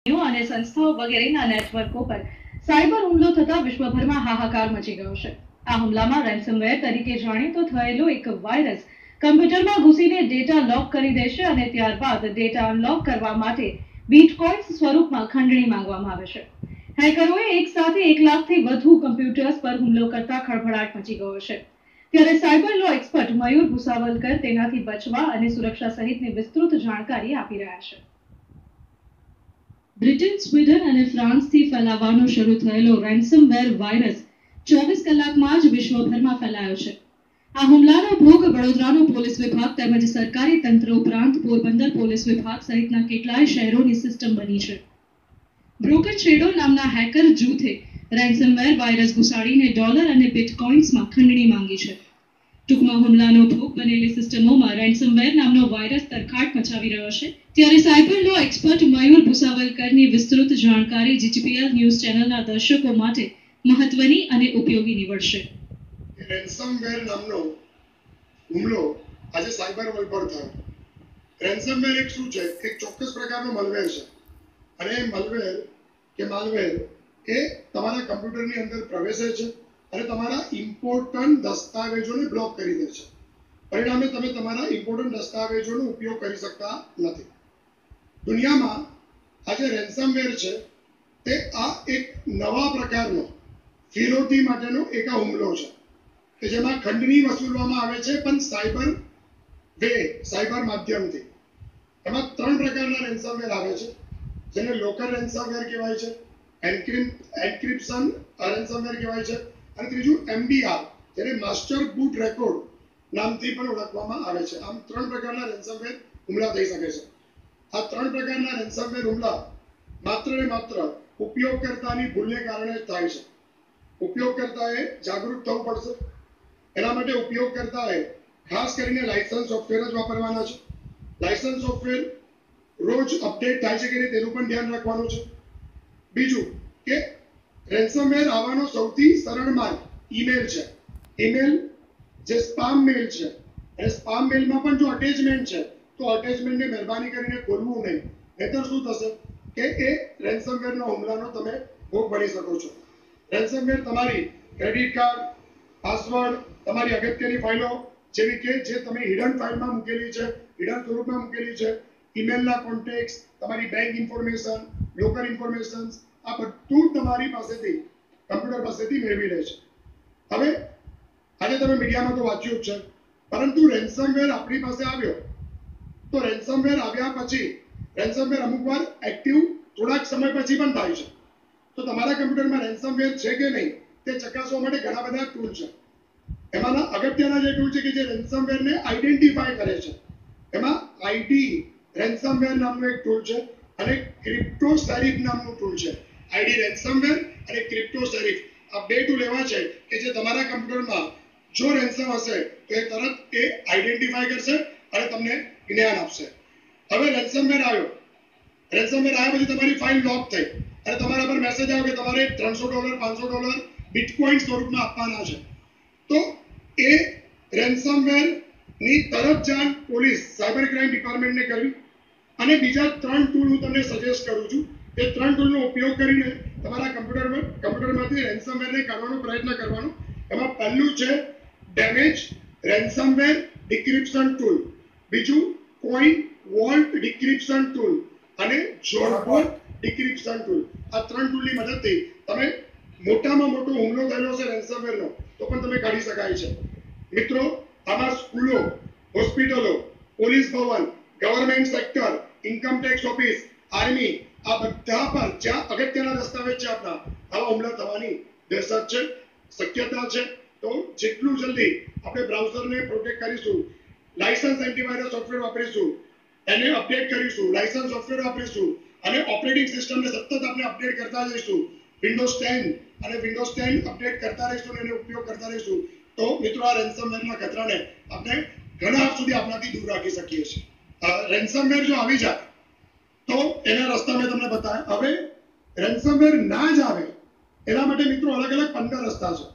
અને સંસ્થાઓ વગેરેના નેટવર્કો પર સાયબર હુમલો થતા વિશ્વભરમાં હાહાકાર મચી ગયો છે. આ હુમલામાં રેન્સમવેર તરીકે જાણીતો થયેલો એક વાયરસ કમ્પ્યુટરમાં ઘૂસીને ડેટા લોક કરી દેશે અને ત્યારબાદ ડેટા અનલોક કરવા માટે બીટકોઇન્સ સ્વરૂપમાં ખંડણી માંગવામાં આવે છે. હેકરોએ એક સાથે 1 લાખથી વધુ કમ્પ્યુટર્સ પર હુમલો કરતા ખળભળાટ મચી ગયો છે. ત્યારે સાયબર લો એક્સપર્ટ મયુર ભુસાવલકર તેનાથી બચવા અને સુરક્ષા સહિતની વિસ્તૃત જાણકારી આપી રહ્યા છે. બ્રિટન, સ્વીડન અને ફ્રાન્સથી ફેલાવાનો શરૂ થયેલો રેન્સમવેર વાયરસ 24 કલાકમાં જ વિશ્વભરમાં ફેલાયો છે. આ હુમલાનો ભોગ વડોદરાનો પોલીસ વિભાગ તેમજ સરકારી તંત્ર ઉપરાંત પોરબંદર પોલીસ વિભાગ સહિતના કેટલાય શહેરોની સિસ્ટમ બની છે. બ્રોકર ટ્રેડો નામના હેકર જૂથે રેન્સમવેર વાયરસ ઘુસાડીને ડોલર અને બિટકોઇન્સમાં ખંડણી માંગી છે. ટૂંકમાં હુમલાનો ભોગ બનેલી સિસ્ટમોમાં રેન્સમવેર નામનો વાયરસ તરખાટ મચાવી રહ્યો છે. ત્યારે સાયબર લો એક્સપર્ટ મયુર ભુસાવલકરની વિસ્તૃત જાણકારી જીટીપીએલ ન્યૂઝ ચેનલના દર્શકો માટે મહત્વની અને ઉપયોગી નીવડશે. રેન્સમવેર નામનો હુમલો આજે સાયબર વર્લ્ડ પર થયો. રેન્સમવેર એક શું છે? એક ચોક્કસ પ્રકારનો મલવેર છે અને મલવેર કે માલવેર એ તમારા કમ્પ્યુટરની અંદર પ્રવેશે છે અને તમારા ઇમ્પોર્ટન્ટ દસ્તાવેજોને બ્લોક કરી દે છે. પરિણામે તમે તમારા ઇમ્પોર્ટન્ટ દસ્તાવેજોનો ઉપયોગ કરી શકતા નથી. દુનિયામાં આજે રેન્સમવેર છે તે આ એક નવા પ્રકારનો ફિરૌતી માટેનો એક હુમલો છે કે જેમાં ખંડણી વસૂલવામાં આવે છે પણ સાયબર માધ્યમથી. એમાં 3 પ્રકારના રેન્સમવેર આવે છે જેને લોકલ રેન્સમવેર કહેવાય છે, એન્ક્રિપ્શન રેન્સમવેર કહેવાય છે અને ત્રીજું MBR જેને માસ્ટર બૂટ રેકોર્ડ નામથી પણ ઓળખવામાં આવે છે. આમ 3 પ્રકારના રેન્સમવેર હુમલા થઈ શકે છે. આ 3 પ્રકારના રેન્સમવેર હુમલા માત્ર ને માત્ર ઉપયોગકર્તાની ભૂલને કારણે થાય છે. ઉપયોગકર્તાએ જાગૃત થવું પડશે. એના માટે ઉપયોગકર્તાએ ખાસ કરીને લાયસન્સ સોફ્ટવેર જ વાપરવાના છે. લાયસન્સ સોફ્ટવેર રોજ અપડેટ થાય છે કે નહીં તેનું પણ ધ્યાન રાખવાનું છે. બીજું કે રેન્સમવેર આવવાનો સૌથી સરળ માર્ગ ઈમેલ છે. ઈમેલ જે સ્પામ મેલ છે અને સ્પામ મેલમાં પણ જો અટેચમેન્ટ છે તો અટેચમેન્ટને મહેરબાની કરીને ખોલવું નહીં. નહીતર શું થશે કે એ રેન્સમવેરના હુમલાનો તમે ભોગ બની શકો છો. રેન્સમવેર તમારી ક્રેડિટ કાર્ડ, પાસવર્ડ, તમારી અગત્યની ફાઇલો જેવી કે જે તમે હિડન ફાઇલમાં મૂકેલી છે, હિડન સ્વરૂપમાં મૂકેલી છે, ઈમેલના કોન્ટેક્ટ્સ, તમારી બેંક ઇન્ફોર્મેશન, લોકલ ઇન્ફોર્મેશન, આ બધું તમારી પાસેથી કમ્પ્યુટર પાસેથી મેળવી લે છે. હવે આજે તમે મીડિયામાં તો વાંચ્યું જ છે, પરંતુ રેન્સમવેર આપણી પાસે આવ્યો તો રેન્સમવેર આવ્યા પછી રેન્સમવેર અમુકવાર એક્ટિવ થોડાક સમય પછી પણ થાય છે. તો તમારા કમ્પ્યુટરમાં રેન્સમવેર છે કે નહીં તે ચકાસવા માટે ઘણા બધા ટૂલ છે. એમાંના અગત્યના જે ટૂલ છે કે જે રેન્સમવેરને આઈડેન્ટિફાય કરે છે એમાં આઈડી રેન્સમવેર નામનો એક ટૂલ છે અને ક્રિપ્ટોસેરિફ નામનું ટૂલ છે. આઈડી રેન્સમવેર અને ક્રિપ્ટોસેરિફ આ 2 ટૂલ એવા છે કે જે તમારા કમ્પ્યુટરમાં જો રેન્સમ હશે તો એ તરત એ આઈડેન્ટિફાય કરશે અને તમને જ્ઞાન આપશે. હવે રેન્સમવેર આવ્યો પછી તમારી ફાઇલ લોક થઈ અને તમારા પર મેસેજ આવ્યો કે તમારે $300 $500 બિટકોઇન સ્વરૂપમાં આપવાના છે. તો એ રેન્સમવેર ની તરત જાણ પોલીસ સાયબર ક્રાઇમ ડિપાર્ટમેન્ટને કરવી અને બીજા 3 ટૂલ હું તમને સજેસ્ટ કરું છું. એ 3 ટૂલનો ઉપયોગ કરીને તમારા કમ્પ્યુટરમાંથી રેન્સમવેરને કાઢવાનો પ્રયત્ન કરવાનો. એમાં પહેલું છે ડેમેજ રેન્સમવેર ડિક્રિપ્શન ટૂલ, બીજું કોઇન વોલ્ટ ડિક્રિપ્શન ટૂલ અને જોરબોટ ડિક્રિપ્શન ટૂલ. આ 3 ટૂલની મદદથી તમે મોટામાં મોટો હુમલો થયેલો છે રેન્સમવેરનો તો પણ તમે કાઢી શકાય છે. મિત્રો, આમાં સ્કૂલો, હોસ્પિટલો, પોલીસ ભવન, government sector, income tax office, army આ બધા પર જ્યાં અગત્યના દસ્તાવેજ છે આપણા આવા હુમલા થવાની દહેશત છે, શક્યતા છે. તો જેટલું જલ્દી આપણે બ્રાઉઝરને પ્રોટેક્ટ કરીશું, લાયસન્સ એન્ટીવાયરસ સોફ્ટવેર વાપરીશું, એને અપડેટ કરીશું, લાયસન્સ સોફ્ટવેર વાપરીશું અને ઓપરેટિંગ સિસ્ટમને સતત આપણે અપડેટ કરતા જઈશું, વિન્ડોઝ 10 અને વિન્ડોઝ 10 અપડેટ કરતા રહીશું અને એનો ઉપયોગ કરતા રહીશું તો મિત્રો આ રેન્સમવેરના ખતરાને આપણે ઘણા હદ સુધી આપણાથી દૂર રાખી શકીએ છીએ. રેન્સમવેર જો આવી જાય તો એના રસ્તા મેં તમને બતાવ્યા. હવે રેન્સમવેર ના જ આવે એના માટે મિત્રો અલગ અલગ 15 રસ્તા છે,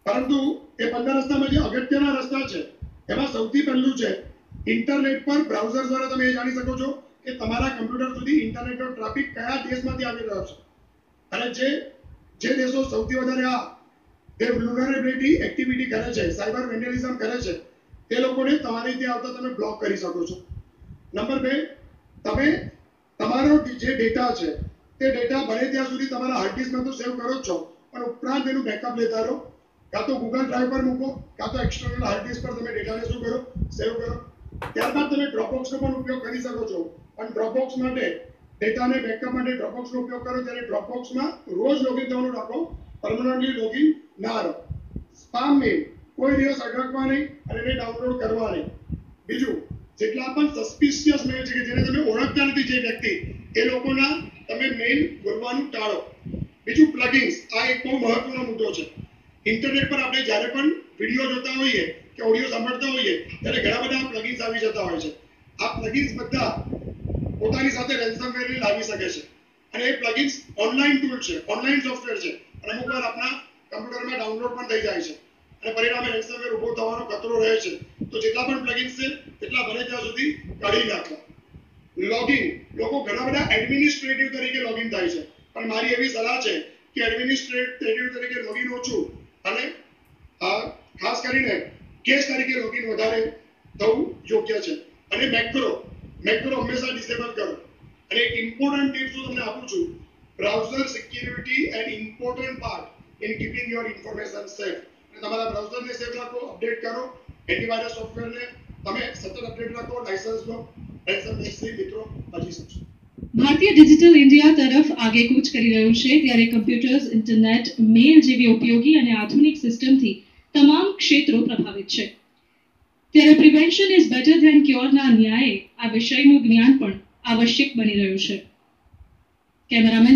પરંતુ એ 15 રસ્તામાં જે અગત્યના રસ્તા છે એમાં સૌથી પહેલું છે ઇન્ટરનેટ પર બ્રાઉઝર દ્વારા તમે એ જાણી શકો છો કે તમારા કમ્પ્યુટર સુધી ઇન્ટરનેટનો ટ્રાફિક કયા દેશમાંથી આવી રહ્યો છે, અને જે દેશો સૌથી વધારે આ vulnerability એક્ટિવિટી કરે છે, સાયબર વેન્ડલિઝમ કરે છે, તે લોકોને તમારી ત્યાં આવતા તમે બ્લોક કરી શકો છો. નંબર 2, તમે તમારો જે ડેટા છે તે ડેટા બને ત્યાં સુધી તમારા હાર્ડ ડિસ્કમાં તો સેવ કરો જ છો, પણ ઉપરાંત એનું બેકઅપ લેતા રહો. કાં તો ગૂગલ ડ્રાઈવ પર મૂકો, કાં તો એક્સટર્નલ હાર્ડ ડિસ્ક પર તમે ડેટાને શું કરો, સેવ કરો. ત્યારબાદ તમે ડ્રોપબોક્સનો પણ ઉપયોગ કરી શકો છો, પણ ડ્રોપબોક્સ માટે ડેટાને બેકઅપ માટે ડ્રોપબોક્સનો ઉપયોગ કરો ત્યારે ડ્રોપબોક્સમાં રોજ લોગિન થવાનું રાખો, પરમનન્ટલી લોગિન ના રહો. સ્પામ મેલ કોઈ દિવસ અટકવા નહીં અને એને ડાઉનલોડ કરવા નહીં. બીજું, જેટલા પણ સસ્પિશિયસ મેલ છે કે જેને તમે ઓળખતા નથી જે વ્યક્તિ, એ લોકોના તમે મેલ ખોલવાનું ટાળો. બીજું, પ્લગિન્સ. આ એક બહુ મહત્વનો મુદ્દો છે. ઇન્ટરનેટ પર આપણે જ્યારે પણ વિડીયો જોતા હોઈએ કે ઓડિયો સાંભળતા હોઈએ ત્યારે ઘણા બધા પ્લગિન્સ આવી જતા હોય છે. આ પ્લગિન્સ બધા પોતાની સાથે રેન્સમવેરને લાવી શકે છે, અને એ પ્લગિન્સ ઓનલાઈન ટૂલ છે, ઓનલાઈન સોફ્ટવેર છે, અને અમુક વાર આપણા કમ્પ્યુટરમાં ડાઉનલોડ પણ થઈ જાય છે, અને પરિણામે રેન્સમવેર ઉભો થવાનો ખતરો રહે છે. તો જેટલા પણ પ્લગિન્સ છે તેટલા બને ત્યાં સુધી કાઢી નાખવા. લોગિન. લોકો ઘણા બધા એડમિનિસ્ટ્રેટિવ તરીકે લોગિન થાય છે, પણ મારી એવી સલાહ છે કે એડમિનિસ્ટ્રેટિવ તરીકે લોગિન ઓછું અને ખાસ કરીને કેસ તરીકે લોગિન વધારે થવું યોગ્ય છે. અને મેક્રો હંમેશા ડિસેબલ કરો. અને એક ઇમ્પોર્ટન્ટ ટિપ્સ હું તમને આપું છું, browser security and important part in keeping your information safe. તમારા બ્રાઉઝરને સેફ રાખો, અપડેટ કરો, એન્ટીવાયરસ સોફ્ટવેરને તમે સતત અપડેટ રાખો, લાયસન્સ લો, રેન્સમવેરથી મિત્રો બચી શકશો. ભારતીય ડિજિટલ ઇન્ડિયા તરફ આગેકૂચ કરી રહ્યું છે, ત્યારે કમ્પ્યુટર્સ, ઇન્ટરનેટ, મેલ જેવી ઉપયોગી અને આધુનિક સિસ્ટમથી તમામ ક્ષેત્રો પ્રભાવિત છે. ત્યારે પ્રિવેન્શન ઇઝ બેટર ધેન ક્યોરના ન્યાયે આ વિષયનું જ્ઞાન પણ આવશ્યક બની રહ્યું છે. કેમેરામેન